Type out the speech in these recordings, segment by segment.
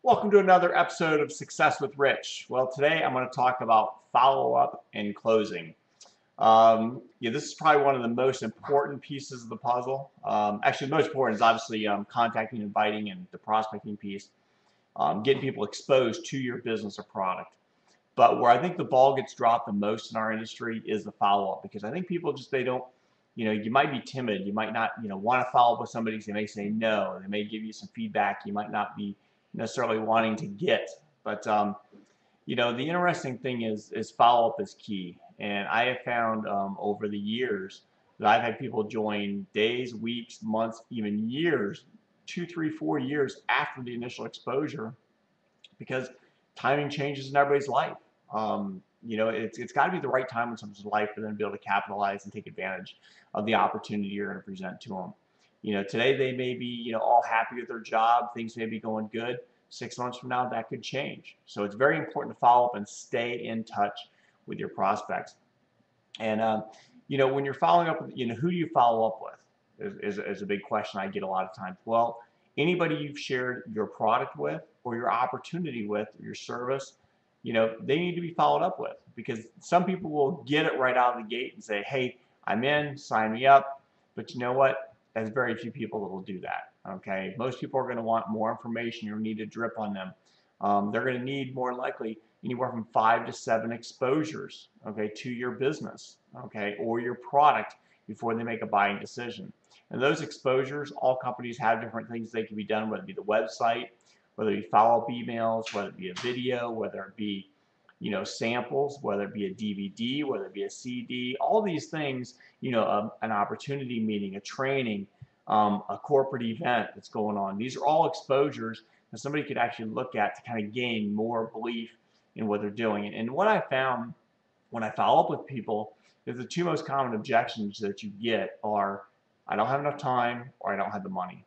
Welcome to another episode of Success with Rich. Well, today I'm going to talk about follow-up and closing. This is probably one of the most important pieces of the puzzle. Actually, the most important is obviously contacting, inviting, and the prospecting piece, getting people exposed to your business or product. But where I think the ball gets dropped the most in our industry is the follow-up, because I think people just they don't, you might be timid, you might not, want to follow up with somebody. So they may say no, they may give you some feedback you might not be necessarily wanting to get. But the interesting thing is follow-up is key, and I have found over the years that I've had people join days, weeks, months, even years, 2, 3, 4 years after the initial exposure, because timing changes in everybody's life. It's got to be the right time in someone's life for them to be able to capitalize and take advantage of the opportunity you're going to present to them. Today they may be, all happy with their job, things may be going good. 6 months from now, that could change. So it's very important to follow up and stay in touch with your prospects. And when you're following up with, who do you follow up with? Is a big question I get a lot of times. Well, anybody you've shared your product with or your opportunity with, or your service, they need to be followed up with, because some people will get it right out of the gate and say, hey, I'm in, sign me up. But you know what? There's very few people that will do that. Okay, most people are going to want more information. You'll need to drip on them. They're going to need more likely anywhere from 5 to 7 exposures, okay, to your business, okay, or your product before they make a buying decision. And those exposures, all companies have different things that can be done, whether it be the website, whether it be follow-up emails, whether it be a video, whether it be samples, whether it be a DVD, whether it be a CD, all these things, an opportunity meeting, a training, a corporate event that's going on. These are all exposures that somebody could actually look at to kind of gain more belief in what they're doing. And what I found when I follow up with people is the two most common objections that you get are, I don't have enough time, or I don't have the money.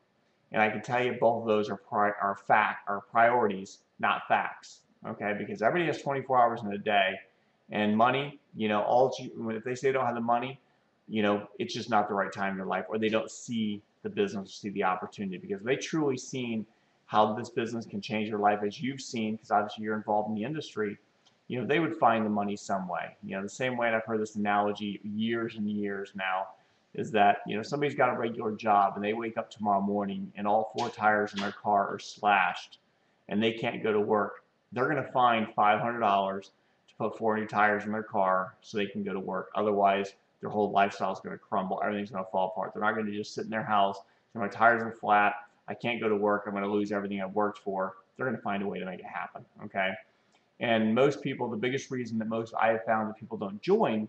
And I can tell you both of those are priorities, not facts. Okay, because everybody has 24 hours in a day, and money, if they say they don't have the money, it's just not the right time in their life, or they don't see the business, see the opportunity, because they truly seen how this business can change their life, as you've seen, because obviously you're involved in the industry. They would find the money some way. The same way, and I've heard this analogy years and years now, is that somebody's got a regular job and they wake up tomorrow morning and all 4 tires in their car are slashed and they can't go to work. They're going to find $500 to put 4 new tires in their car so they can go to work. Otherwise, their whole lifestyle is going to crumble. Everything's going to fall apart. They're not going to just sit in their house. So my tires are flat. I can't go to work. I'm going to lose everything I've worked for. They're going to find a way to make it happen. Okay. And most people, the biggest reason that I have found that people don't join,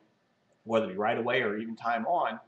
whether it be right away or even time on,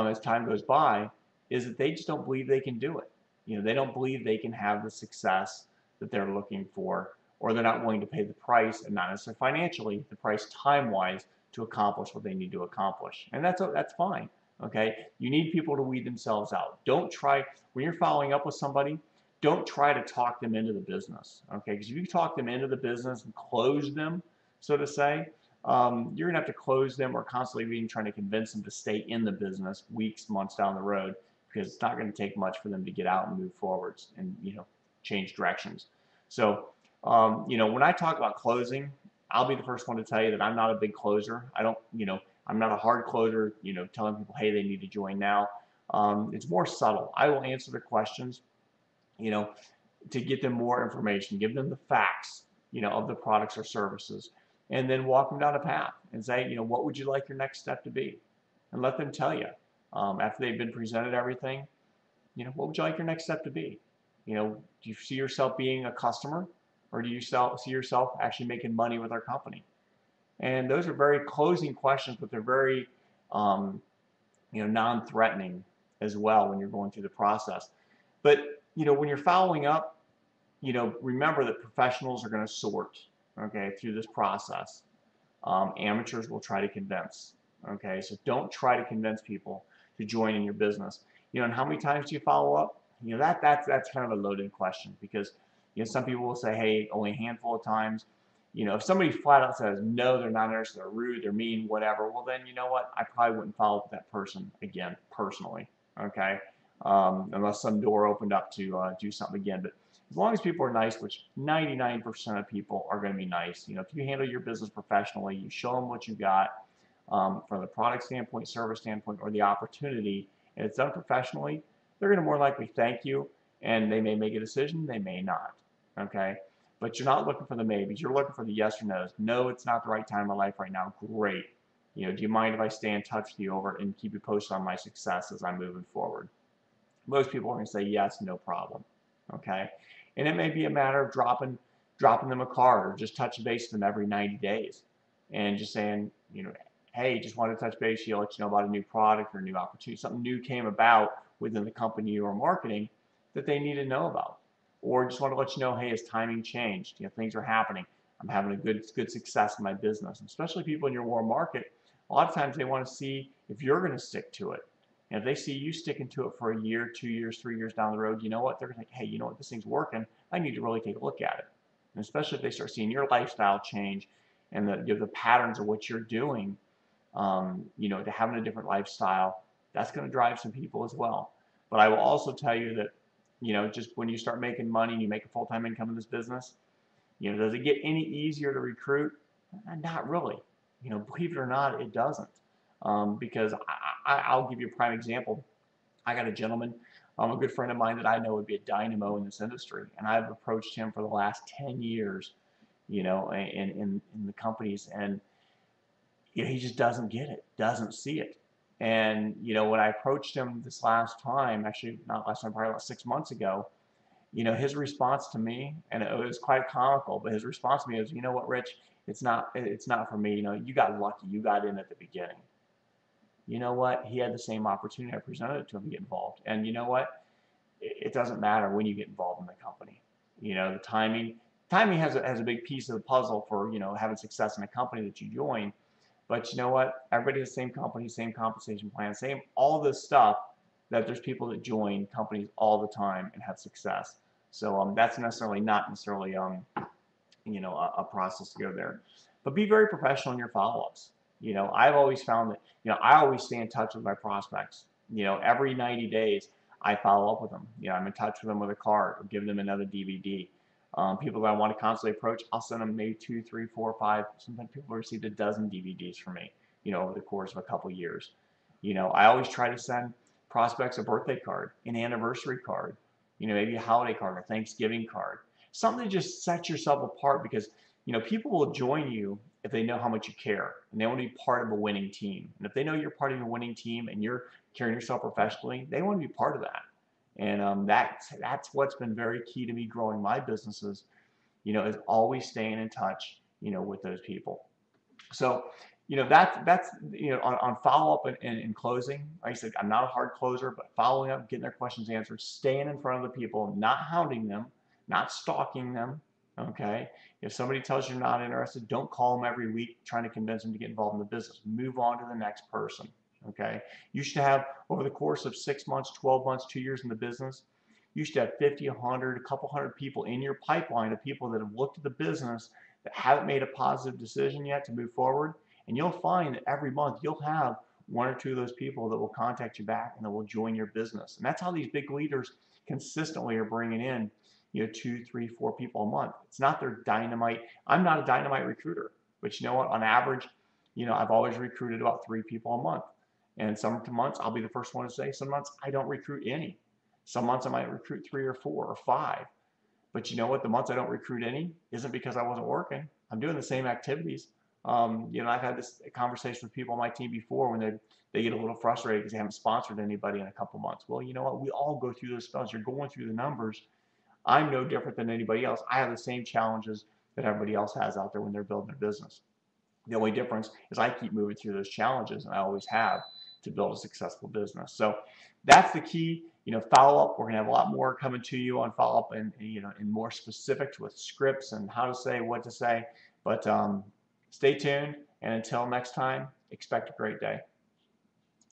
as time goes by, is that they just don't believe they can do it. They don't believe they can have the success that they're looking for, or they're not willing to pay the price, and not necessarily financially, the price time-wise, to accomplish what they need to accomplish. And that's fine. Okay, you need people to weed themselves out. Don't try, when you're following up with somebody, don't try to talk them into the business. Okay, because if you talk them into the business and close them, so to say, you're gonna have to close them, or constantly being trying to convince them to stay in the business weeks, months down the road, because it's not going to take much for them to get out and move forwards and change directions. So when I talk about closing, I'll be the first one to tell you that I'm not a big closer. I don't, I'm not a hard closer, telling people, hey, they need to join now. It's more subtle. I will answer the questions, to get them more information, give them the facts, of the products or services, and then walk them down a path and say, what would you like your next step to be? And let them tell you, after they've been presented everything, what would you like your next step to be? Do you see yourself being a customer, or do you see yourself actually making money with our company? And those are very closing questions, but they're very, non-threatening as well when you're going through the process. But, when you're following up, remember that professionals are going to sort, okay, through this process. Amateurs will try to convince. Okay, so don't try to convince people to join in your business. And how many times do you follow up? That's kind of a loaded question, because some people will say, hey, only a handful of times. If somebody flat out says no, they're not interested, they're rude, they're mean, whatever, well then, you know what? I probably wouldn't follow up with that person again personally. Okay, unless some door opened up to do something again. But As long as people are nice, which 99% of people are going to be nice. If you handle your business professionally, you show them what you got from the product standpoint, service standpoint, or the opportunity, and it's done professionally, they're going to more likely thank you, and they may make a decision, they may not. Okay? But you're not looking for the maybes. You're looking for the yes or no's. No, it's not the right time in my life right now. Great. Do you mind if I stay in touch with you over and keep you posted on my success as I'm moving forward? Most people are going to say yes, no problem. Okay? And it may be a matter of dropping them a card or just touching base with them every 90 days and just saying, hey, just wanted to touch base with you, let you know about a new product or a new opportunity, something new came about within the company you are marketing that they need to know about. Or just want to let you know, hey, has timing changed? Things are happening. I'm having a good success in my business. And especially people in your warm market, a lot of times they want to see if you're going to stick to it. And if they see you sticking to it for a year, 2 years, 3 years down the road, you know what? They're going to think, hey, you know what? This thing's working. I need to really take a look at it. And especially if they start seeing your lifestyle change and the patterns of what you're doing, to having a different lifestyle, that's going to drive some people as well. But I will also tell you that, just when you start making money and you make a full-time income in this business, does it get any easier to recruit? Not really. Believe it or not, it doesn't. Because I'll give you a prime example. I got a gentleman, a good friend of mine that I know would be a dynamo in this industry, and I've approached him for the last 10 years, in the companies, and he just doesn't get it, doesn't see it. And when I approached him this last time, actually not last time, probably about 6 months ago, his response to me, and it was quite comical, but his response to me was, you know what, Rich, it's not for me. You got lucky, you got in at the beginning. You know what? He had the same opportunity. I presented it to him to get involved. And you know what? It doesn't matter when you get involved in the company. The timing has a big piece of the puzzle for, having success in a company that you join. But you know what? Everybody has the same company, same compensation plan, same all this stuff, that there's people that join companies all the time and have success. So that's not necessarily a process to go there. But be very professional in your follow-ups. I've always found that, I always stay in touch with my prospects. Every 90 days, I follow up with them. I'm in touch with them with a card or give them another DVD. People that I want to constantly approach, I'll send them maybe 2, 3, 4, 5. Sometimes people received a dozen DVDs from me, over the course of a couple years. I always try to send prospects a birthday card, an anniversary card, maybe a holiday card, a Thanksgiving card. Something to just set yourself apart, because, people will join you if they know how much you care and they want to be part of a winning team. And if they know you're part of a winning team and you're carrying yourself professionally, they want to be part of that. And that's what's been very key to me growing my businesses, is always staying in touch, with those people. So, that's on follow-up and closing. Like I said, I'm not a hard closer, but following up, getting their questions answered, staying in front of the people, not hounding them, not stalking them. Okay, if somebody tells you you're not interested, don't call them every week trying to convince them to get involved in the business. Move on to the next person. Okay, you should have, over the course of 6 months, 12 months, 2 years in the business, you should have 50, 100, a couple hundred people in your pipeline of people that have looked at the business that haven't made a positive decision yet to move forward. And you'll find that every month you'll have 1 or 2 of those people that will contact you back and that will join your business. And that's how these big leaders consistently are bringing in 2, 3, 4 people a month. It's not their dynamite. I'm not a dynamite recruiter, but you know what? On average, I've always recruited about 3 people a month. And some months I'll be the first one to say, some months I don't recruit any. Some months I might recruit 3 or 4 or 5. But you know what? The months I don't recruit any isn't because I wasn't working. I'm doing the same activities. I've had this conversation with people on my team before when they get a little frustrated because they haven't sponsored anybody in a couple months. Well, you know what? We all go through those spells. You're going through the numbers. I'm no different than anybody else. I have the same challenges that everybody else has out there when they're building their business. The only difference is I keep moving through those challenges, and I always have, to build a successful business. So that's the key. Follow up. We're gonna have a lot more coming to you on follow up, and in more specifics with scripts and how to say, what to say. But stay tuned, and until next time, expect a great day.